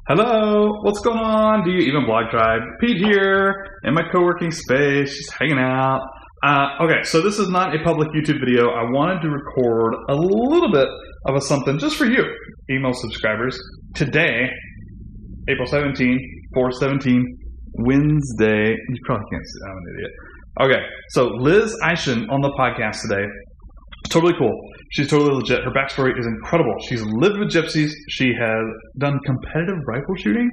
Hello, what's going on? Do you even blog tribe? Pete here in my co-working space, just hanging out. Okay, so this is not a public YouTube video. I wanted to record a little bit of a something just for you, email subscribers. Today, April 17th, 4/17, Wednesday. You probably can't see that. I'm an idiot. Okay, so Liz Eishen on the podcast today. Totally cool. She's totally legit. Her backstory is incredible. She's lived with gypsies. She has done competitive rifle shooting.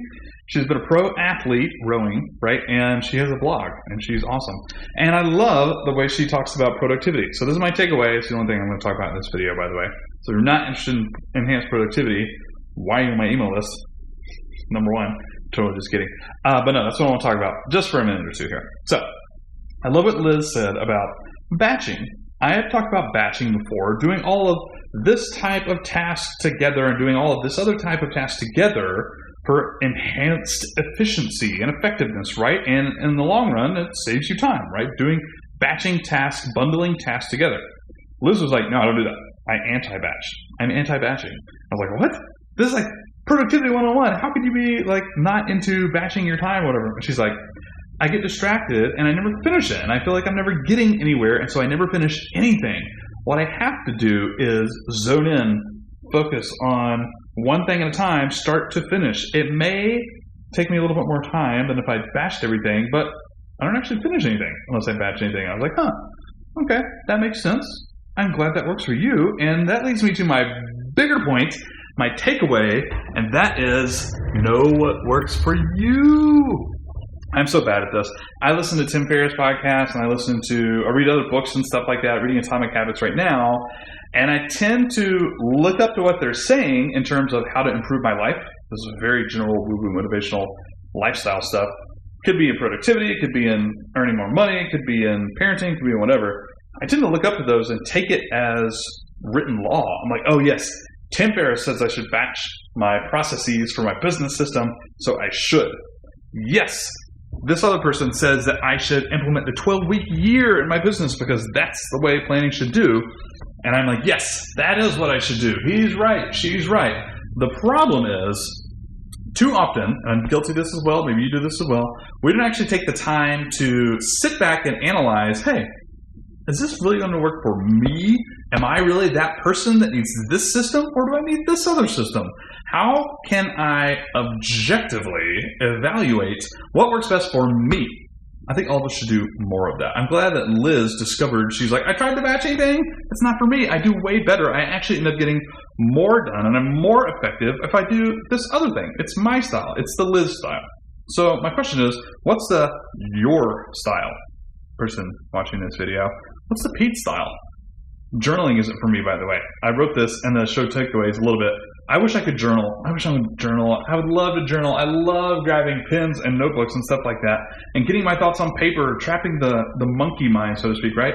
She's been a pro athlete rowing, right? And she has a blog, and she's awesome. And I love the way she talks about productivity. So this is my takeaway. It's the only thing I'm going to talk about in this video, by the way. So if you're not interested in enhanced productivity, why are you on my email list? Number one. Totally just kidding. But no, that's what I want to talk about just for a minute or two here. So I love what Liz said about batching. I have talked about batching before, doing all of this type of tasks together and doing all of this other type of tasks together for enhanced efficiency and effectiveness, right? And in the long run, it saves you time, right? Doing batching tasks, bundling tasks together. Liz was like, no, I don't do that. I anti-batch. I'm anti-batching. I was like, what? This is like productivity 101. How could you be like not into batching your time or whatever? And she's like, I get distracted and I never finish it. And I feel like I'm never getting anywhere. And so I never finish anything. What I have to do is zone in, focus on one thing at a time, start to finish. It may take me a little bit more time than if I batched everything, but I don't actually finish anything unless I batch anything. I was like, okay, that makes sense. I'm glad that works for you. And that leads me to my bigger point, my takeaway, and that is know what works for you. I'm so bad at this. I listen to Tim Ferriss' podcast, and I read other books and stuff like that, reading Atomic Habits right now, and I tend to look up to what they're saying in terms of how to improve my life. This is very general woo-woo motivational lifestyle stuff. Could be in productivity, it could be in earning more money, it could be in parenting, it could be in whatever. I tend to look up to those and take it as written law. I'm like, oh yes, Tim Ferriss says I should batch my processes for my business system, so I should. Yes. This other person says that I should implement the 12-week year in my business because that's the way planning should do. And I'm like, yes, that is what I should do. He's right. She's right. The problem is, too often, and I'm guilty of this as well, maybe you do this as well, we don't actually take the time to sit back and analyze, hey, is this really going to work for me? Am I really that person that needs this system, or do I need this other system? How can I objectively evaluate what works best for me? I think all of us should do more of that. I'm glad that Liz discovered, she's like, I tried the batching thing. It's not for me. I do way better. I actually end up getting more done, and I'm more effective if I do this other thing. It's my style. It's the Liz style. So my question is, what's your style? Person watching this video, what's the Pete style? Journaling isn't for me, by the way. I wrote this and the show takeaways a little bit. I wish I could journal. I wish I would journal. I would love to journal. I love grabbing pens and notebooks and stuff like that and getting my thoughts on paper, trapping the monkey mind, so to speak, right?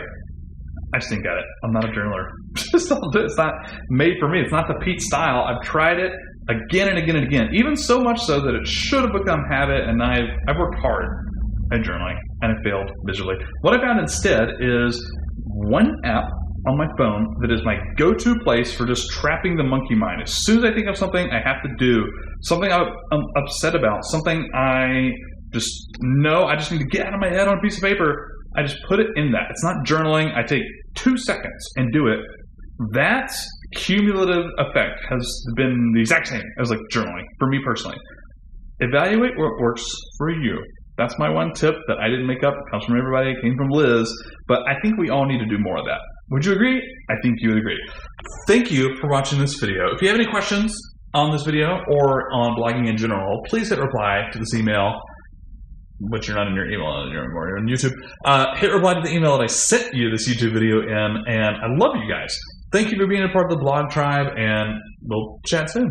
I stink at it. I'm not a journaler. It's not made for me. It's not the Pete style. I've tried it again and again and again, even so much so that it should have become habit, and I've worked hard at journaling, and it failed miserably. What I found instead is one app on my phone that is my go-to place for just trapping the monkey mind. As soon as I think of something I have to do, something I'm upset about, something I just know I just need to get out of my head on a piece of paper, I just put it in that. It's not journaling. I take 2 seconds and do it. That cumulative effect has been the exact same as like journaling for me personally. Evaluate what works for you. That's my one tip that I didn't make up. It comes from everybody. It came from Liz. But I think we all need to do more of that. Would you agree? I think you would agree. Thank you for watching this video. If you have any questions on this video or on blogging in general, please hit reply to this email, which you're not in your email anymore. You're on YouTube. Hit reply to the email that I sent you this YouTube video in. And I love you guys. Thank you for being a part of the blog tribe, and we'll chat soon.